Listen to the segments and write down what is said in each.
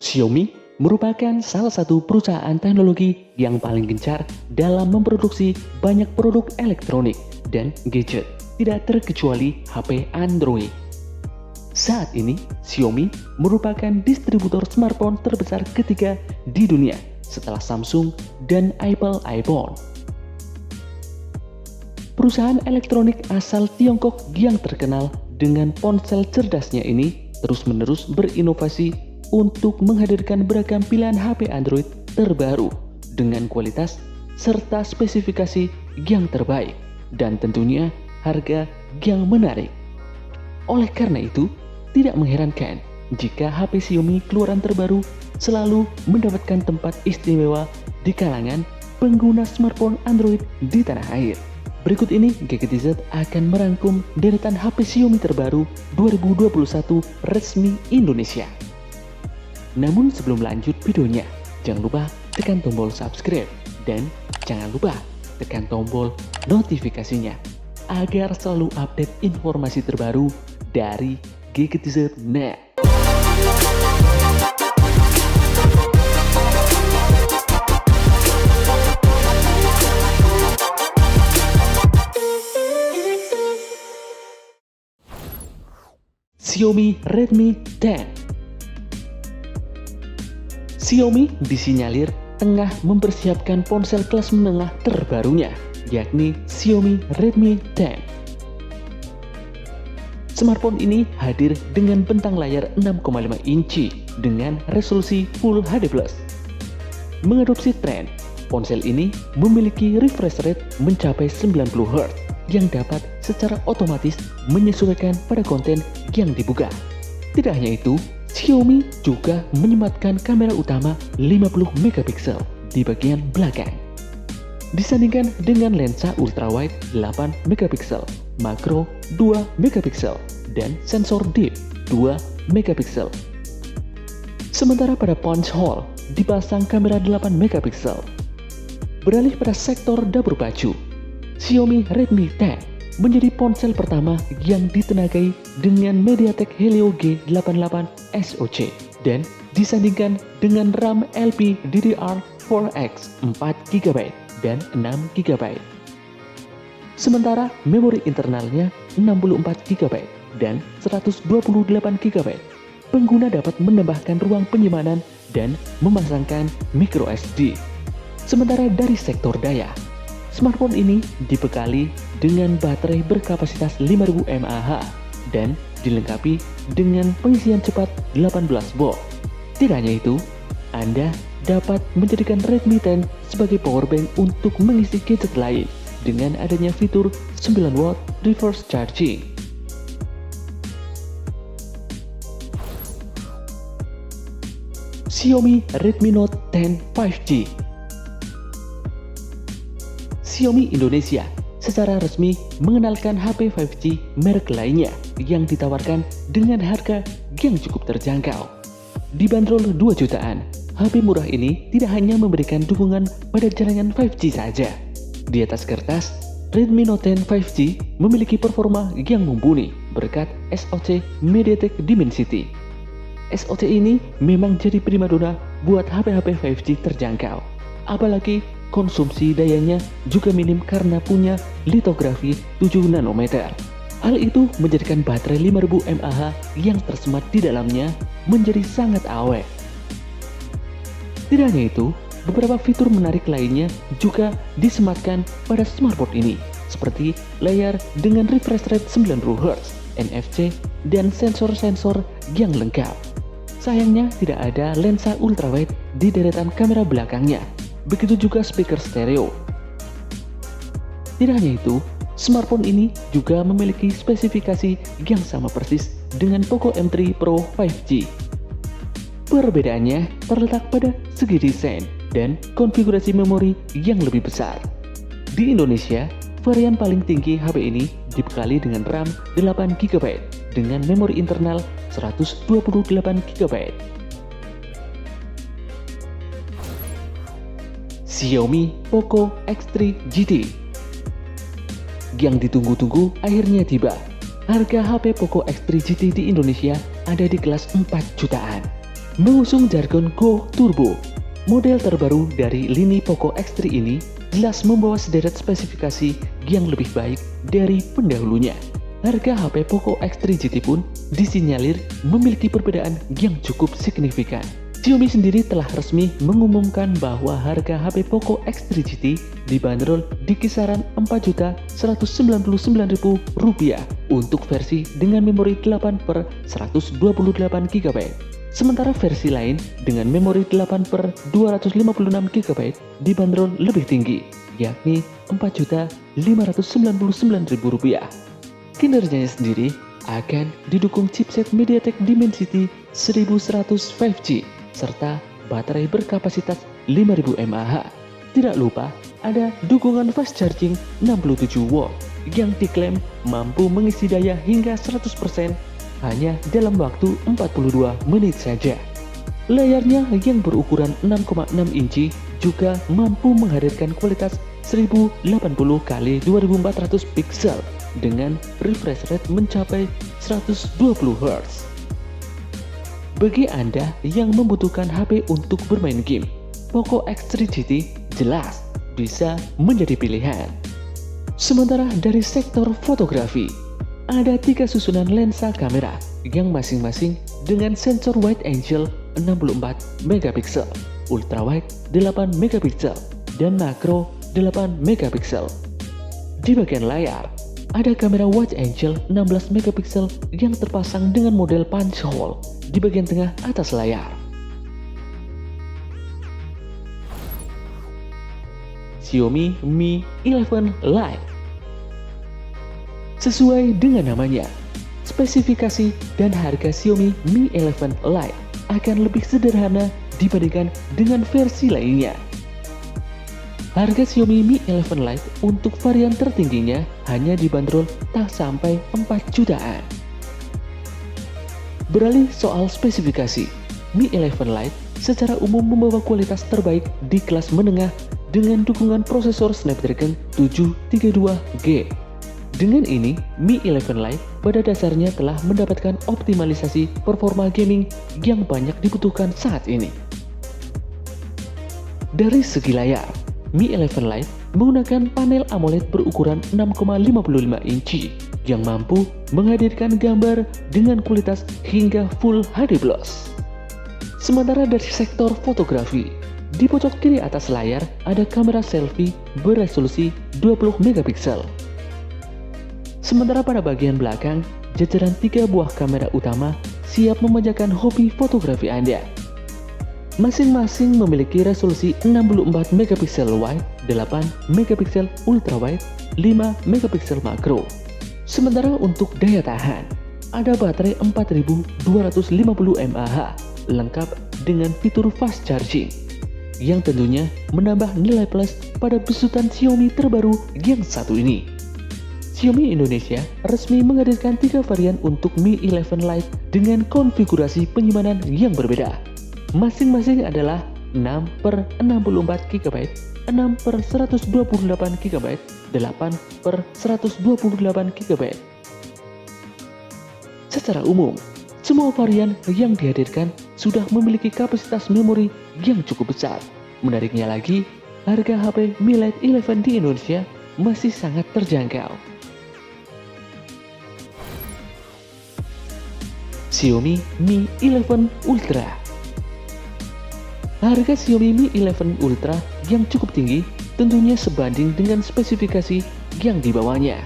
Xiaomi merupakan salah satu perusahaan teknologi yang paling gencar dalam memproduksi banyak produk elektronik dan gadget, tidak terkecuali HP Android. Saat ini, Xiaomi merupakan distributor smartphone terbesar ketiga di dunia setelah Samsung dan Apple iPhone. Perusahaan elektronik asal Tiongkok yang terkenal dengan ponsel cerdasnya ini terus-menerus berinovasi untuk menghadirkan beragam pilihan HP Android terbaru dengan kualitas serta spesifikasi yang terbaik dan tentunya harga yang menarik. Oleh karena itu, tidak mengherankan jika HP Xiaomi keluaran terbaru selalu mendapatkan tempat istimewa di kalangan pengguna smartphone Android di tanah air. Berikut ini GGTZ akan merangkum deretan HP Xiaomi terbaru 2021 resmi Indonesia. Namun sebelum lanjut videonya, jangan lupa tekan tombol subscribe dan jangan lupa tekan tombol notifikasinya agar selalu update informasi terbaru dari GGTZ.net. Xiaomi Redmi 10. Xiaomi disinyalir tengah mempersiapkan ponsel kelas menengah terbarunya, yakni Xiaomi Redmi 10. Smartphone ini hadir dengan bentang layar 6,5 inci dengan resolusi Full HD+. Mengadopsi tren, ponsel ini memiliki refresh rate mencapai 90 Hz yang dapat secara otomatis menyesuaikan pada konten yang dibuka. Tidak hanya itu, Xiaomi juga menyematkan kamera utama 50 megapiksel di bagian belakang. Disandingkan dengan lensa ultrawide 8 megapiksel, makro 2 megapiksel, dan sensor deep 2 megapiksel. Sementara pada punch hole dipasang kamera 8 megapiksel. Beralih pada sektor dapur baju, Xiaomi Redmi 10 menjadi ponsel pertama yang ditenagai dengan MediaTek Helio G88 SoC dan disandingkan dengan RAM LPDDR4X 4GB dan 6GB. Sementara memori internalnya 64GB dan 128GB. Pengguna dapat menambahkan ruang penyimpanan dan memasangkan microSD. Sementara dari sektor daya, smartphone ini dibekali dengan baterai berkapasitas 5000 mAh dan dilengkapi dengan pengisian cepat 18 volt. Tidak hanya itu, Anda dapat menjadikan Redmi 10 sebagai powerbank untuk mengisi gadget lain dengan adanya fitur 9 watt reverse charging. Xiaomi Redmi Note 10 5G. Xiaomi Indonesia secara resmi mengenalkan HP 5G merek lainnya yang ditawarkan dengan harga yang cukup terjangkau. Dibanderol 2 jutaan, HP murah ini tidak hanya memberikan dukungan pada jaringan 5G saja. Di atas kertas, Redmi Note 10 5G memiliki performa yang mumpuni berkat SoC MediaTek Dimensity. SoC ini memang jadi primadona buat HP-HP 5G terjangkau. Apalagi konsumsi dayanya juga minim karena punya litografi 7 nanometer. Hal itu menjadikan baterai 5000 mAh yang tersemat di dalamnya menjadi sangat awet. Tidak hanya itu, beberapa fitur menarik lainnya juga disematkan pada smartphone ini, seperti layar dengan refresh rate 90 Hz, NFC, dan sensor-sensor yang lengkap. Sayangnya tidak ada lensa ultrawide di deretan kamera belakangnya. Begitu juga speaker stereo. Tidak hanya itu, smartphone ini juga memiliki spesifikasi yang sama persis dengan Poco M3 Pro 5G. Perbedaannya terletak pada segi desain dan konfigurasi memori yang lebih besar. Di Indonesia, varian paling tinggi HP ini dibekali dengan RAM 8GB dengan memori internal 128GB. Xiaomi Poco X3 GT. Yang ditunggu-tunggu akhirnya tiba. Harga HP Poco X3 GT di Indonesia ada di kelas 4 jutaan. mengusung jargon Go Turbo. Model terbaru dari lini Poco X3 ini jelas membawa sederet spesifikasi yang lebih baik dari pendahulunya. Harga HP Poco X3 GT pun disinyalir memiliki perbedaan yang cukup signifikan. Xiaomi sendiri telah resmi mengumumkan bahwa harga HP Poco X3 GT dibanderol di kisaran Rp4.199.000 untuk versi dengan memori 8/128 GB. Sementara versi lain dengan memori 8/256 GB dibanderol lebih tinggi, yakni Rp4.599.000. Kinerjanya sendiri akan didukung chipset MediaTek Dimensity 1100 5G serta baterai berkapasitas 5000 mAh. Tidak lupa ada dukungan fast charging 67 watt yang diklaim mampu mengisi daya hingga 100% hanya dalam waktu 42 menit saja. Layarnya yang berukuran 6,6 inci juga mampu menghadirkan kualitas 1080x2400 pixel dengan refresh rate mencapai 120 Hz. Bagi Anda yang membutuhkan HP untuk bermain game, Poco X3 GT jelas bisa menjadi pilihan. Sementara dari sektor fotografi, ada 3 susunan lensa kamera yang masing-masing dengan sensor wide angle 64 megapiksel, ultrawide 8 megapiksel, dan makro 8 megapiksel. Di bagian layar, ada kamera wide angle 16 megapiksel yang terpasang dengan model punch hole di bagian tengah atas layar. Xiaomi Mi 11 Lite. Sesuai dengan namanya, spesifikasi dan harga Xiaomi Mi 11 Lite akan lebih sederhana dibandingkan dengan versi lainnya. Harga Xiaomi Mi 11 Lite untuk varian tertingginya hanya dibanderol tak sampai 4 jutaan. Beralih soal spesifikasi, Mi 11 Lite secara umum membawa kualitas terbaik di kelas menengah dengan dukungan prosesor Snapdragon 732G. Dengan ini, Mi 11 Lite pada dasarnya telah mendapatkan optimalisasi performa gaming yang banyak dibutuhkan saat ini. Dari segi layar, Mi 11 Lite menggunakan panel AMOLED berukuran 6,55 inci yang mampu menghadirkan gambar dengan kualitas hingga Full HD+. Sementara dari sektor fotografi, di pojok kiri atas layar ada kamera selfie beresolusi 20 megapiksel. Sementara pada bagian belakang, jajaran 3 buah kamera utama siap memanjakan hobi fotografi Anda. Masing-masing memiliki resolusi 64 megapiksel wide, 8 megapiksel ultrawide, 5 megapiksel makro. Sementara untuk daya tahan, ada baterai 4250 mAh lengkap dengan fitur fast charging yang tentunya menambah nilai plus pada besutan Xiaomi terbaru yang satu ini. Xiaomi Indonesia resmi menghadirkan 3 varian untuk Mi 11 Lite dengan konfigurasi penyimpanan yang berbeda. Masing-masing adalah 6/64 GB, 6/128 GB, 8/128 GB. Secara umum, semua varian yang dihadirkan sudah memiliki kapasitas memori yang cukup besar. Menariknya lagi, harga HP Mi Lite 11 di Indonesia masih sangat terjangkau. Xiaomi Mi 11 Ultra. Harga Xiaomi Mi 11 Ultra yang cukup tinggi tentunya sebanding dengan spesifikasi yang dibawanya.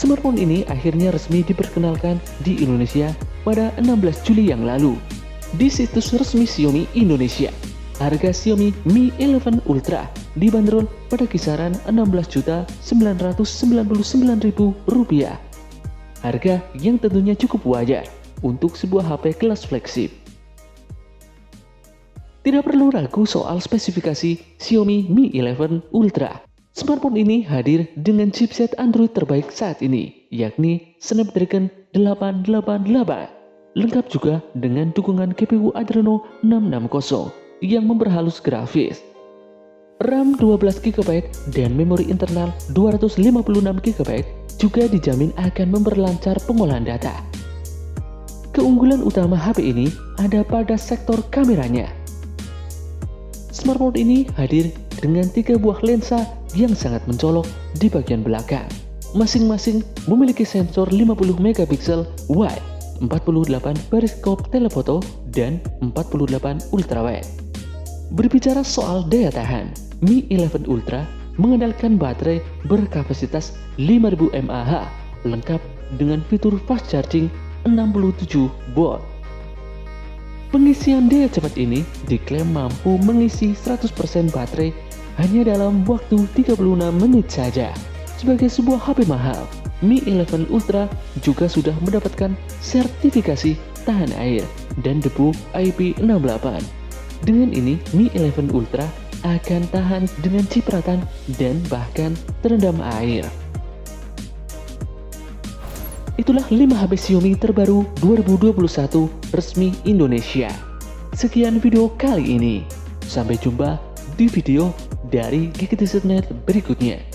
Smartphone ini akhirnya resmi diperkenalkan di Indonesia pada 16 Juli yang lalu. Di situs resmi Xiaomi Indonesia, harga Xiaomi Mi 11 Ultra dibanderol pada kisaran Rp16.999.000. Harga yang tentunya cukup wajar untuk sebuah HP kelas flagship. Tidak perlu ragu soal spesifikasi Xiaomi Mi 11 Ultra. Smartphone ini hadir dengan chipset Android terbaik saat ini, yakni Snapdragon 888. Lengkap juga dengan dukungan GPU Adreno 660 yang memperhalus grafis. RAM 12GB dan memori internal 256GB juga dijamin akan memperlancar pengolahan data. Keunggulan utama HP ini ada pada sektor kameranya. Smartphone ini hadir dengan 3 buah lensa yang sangat mencolok di bagian belakang. Masing-masing memiliki sensor 50 megapiksel wide, 48 periskop telefoto, dan 48 ultrawide. Berbicara soal daya tahan, Mi 11 Ultra mengandalkan baterai berkapasitas 5000 mAh lengkap dengan fitur fast charging 67 watt. Pengisian daya cepat ini diklaim mampu mengisi 100% baterai hanya dalam waktu 36 menit saja. Sebagai sebuah HP mahal, Mi 11 Ultra juga sudah mendapatkan sertifikasi tahan air dan debu IP68. Dengan ini, Mi 11 Ultra akan tahan dengan cipratan dan bahkan terendam air. Itulah 5 HP Xiaomi terbaru 2021 resmi Indonesia. Sekian video kali ini. Sampai jumpa di video dari GigiTips.net berikutnya.